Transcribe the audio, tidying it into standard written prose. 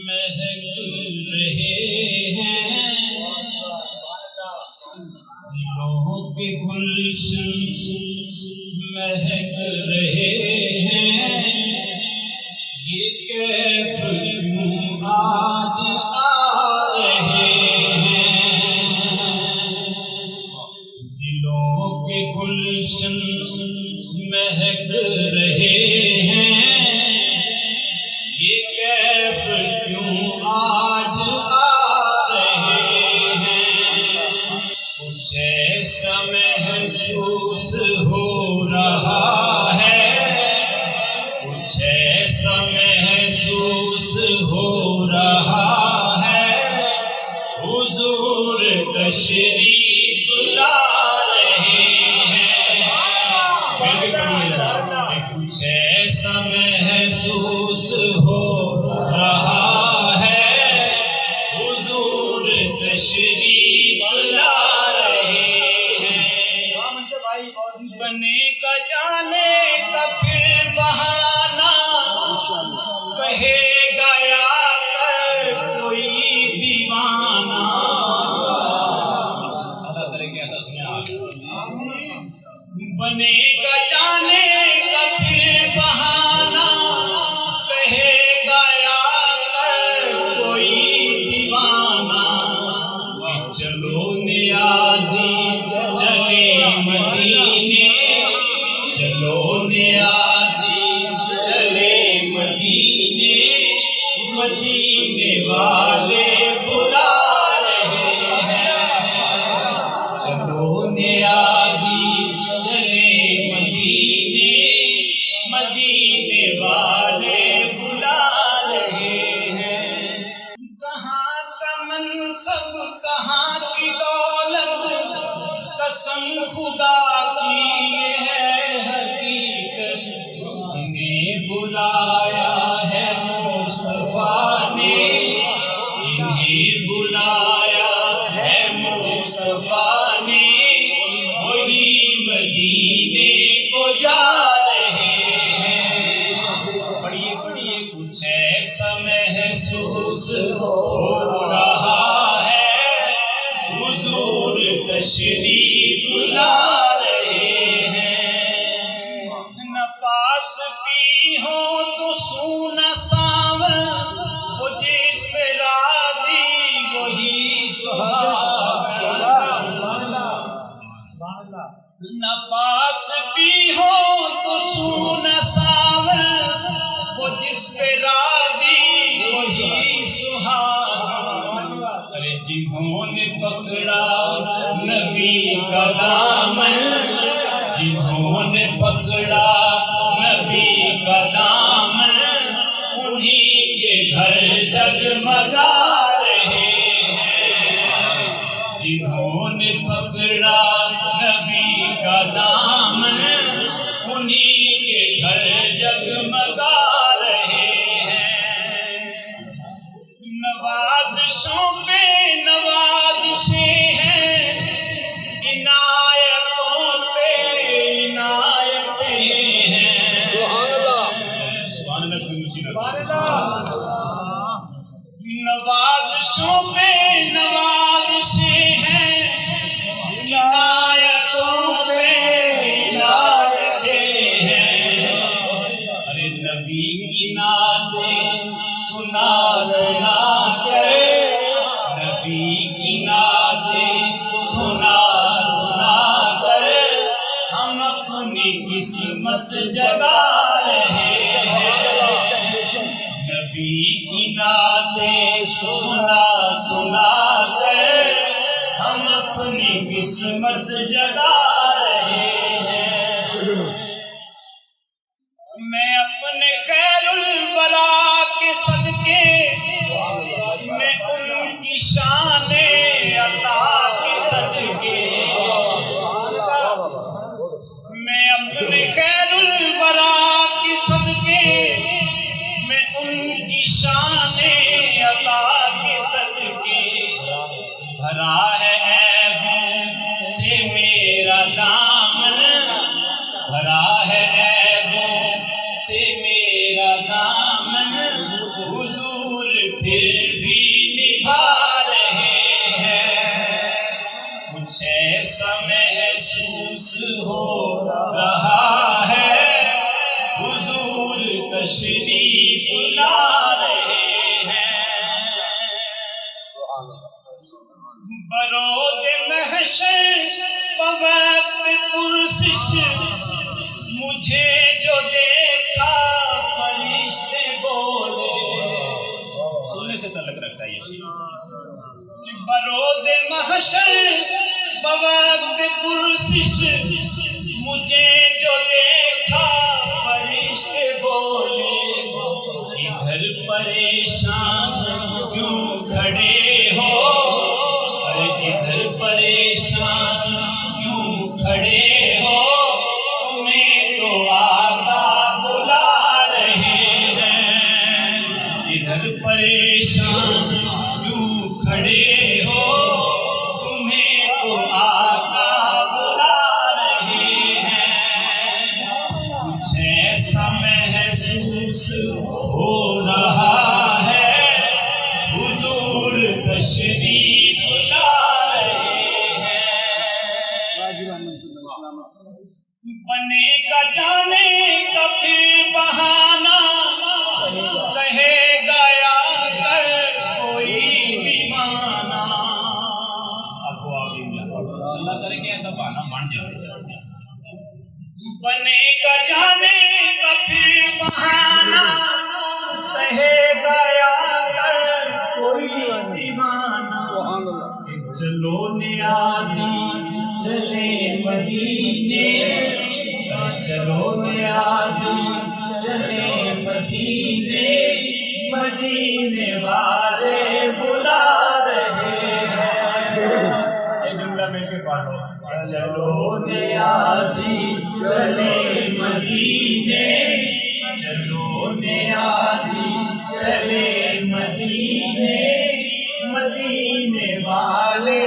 مہک رہے ہیں دلوں کے گلشن، مہک رہے ہیں یہ کیف کیوں آج آ رہے ہیں، دلوں کے گلشن مہک رہے ہیں یہ کیف کیوں آج آ رہے ہیں، کچھ ایسا محسوس ہو رہا ہے، کچھ ایسا محسوس ہو رہا ہے، حضور تشریف لا رہے ہیں، کچھ ایسا محسوس ہو رہا ہے، حضور تشریف لا رہے ہیں، بنے کا جانے کا پھر بہانہ، کہے گا یا کر کوئی دیوانہ، اللہ کرے کہ ایسا سنے آپ، بنے گا جانے کا پھر بہانہ، کہے گا یا کر کوئی دیوانہ، چلو نیازی چلے مدینے، چلو نیازی چلے مدینے، مدینے والے بلا رہے ہیں، چلو نیازی چلے مدینے، مدینے والے بلا رہے ہیں، کہاں کا منصب کہاں کی دولت، قسم خدا کی یہ ہے حقیقت، جنہیں بلایا ہے مصطفیٰ نے، جنہیں بلایا ہے مصطفیٰ نے، وہی مدینے کو جا رہے ہیں، پڑھیے پڑھیے، کچھ ایسا محسوس ہو رہا ہے، حضور تشریف لا رہے ہیں، نہ پاس بھی ہو تو سونا ساون، وہ جس پہ راضی وہی سہاون، نہ پاس بھی ہو تو سونا ساون، وہ جس پہ راضی وہی سہاون، ارے جنہوں نے پکڑا نبی کا دامن، جنہوں نے پکڑا نبی کا دامن، انہی کے گھر جگمگا رہے ہیں، جنہوں نے پکڑا نبی کا دامن، انہی کے گھر جگمگا رہے ہیں، نوازشوں پہ نوازشیں ہیں، عنایتوں پہ عنایتیں ہیں، سبحان اللہ، نوازشوں پہ نوازشیں ہیں، عنایتوں پہ عنایتیں ہیں، ارے نبی کی نعتیں سنا سنا کر، نبی کی نعتیں سنا سنا کر، ہم اپنی قسمت جگا رہے ہیں، نبی کی نعتیں سنا سنا کر، ہم اپنی قسمت جگا رہے ہیں، میں اپنے خیر الورا کے صدقے، میں ان کی شان عطا کے صدقے، میں اپنے خیر الورا کے صدقے، میں ان کی شان عطا کے صدقے، بھرا ہے عیبوں سے میرا تشریف لا رہے ہیں بروز محشر بوقت پرسش مجھے جو دیکھا فرشتے بولے سننے سے تعلق رکھتا ہے یہ شیء بروز محشر بوقت پرسش مجھے جو دیکھا فرشتے بولے ادھر پریشان کیوں کھڑے ہو ارے ادھر پریشان کیوں کھڑے ہو تمہیں تو آقا بلا رہے ہیں ادھر پریشان کیوں کھڑے ہو تمہیں تو آقا بلا رہے ہیں کچھ ایسا محسوس ہو رہا ہے حضور تشریف لا رہے ہیں بنے گا جانے کا پھر بہانہ کہے گا یا کر کوئی دیوانہ اللہ کرے کہ ایسا بہانہ بن جائے بنے گا جانے کا پھر بہانہ کہے گا یا کر کوئی دیوانہ چلو نیازی چلے مدینے چلو نیازی چلے مدینے مدینے والے بلا رہے ہیں یہ جملہ مل کے پڑھو چلو نیازی چلے مدینے چلو نیازی چلے مدینے مدینے والے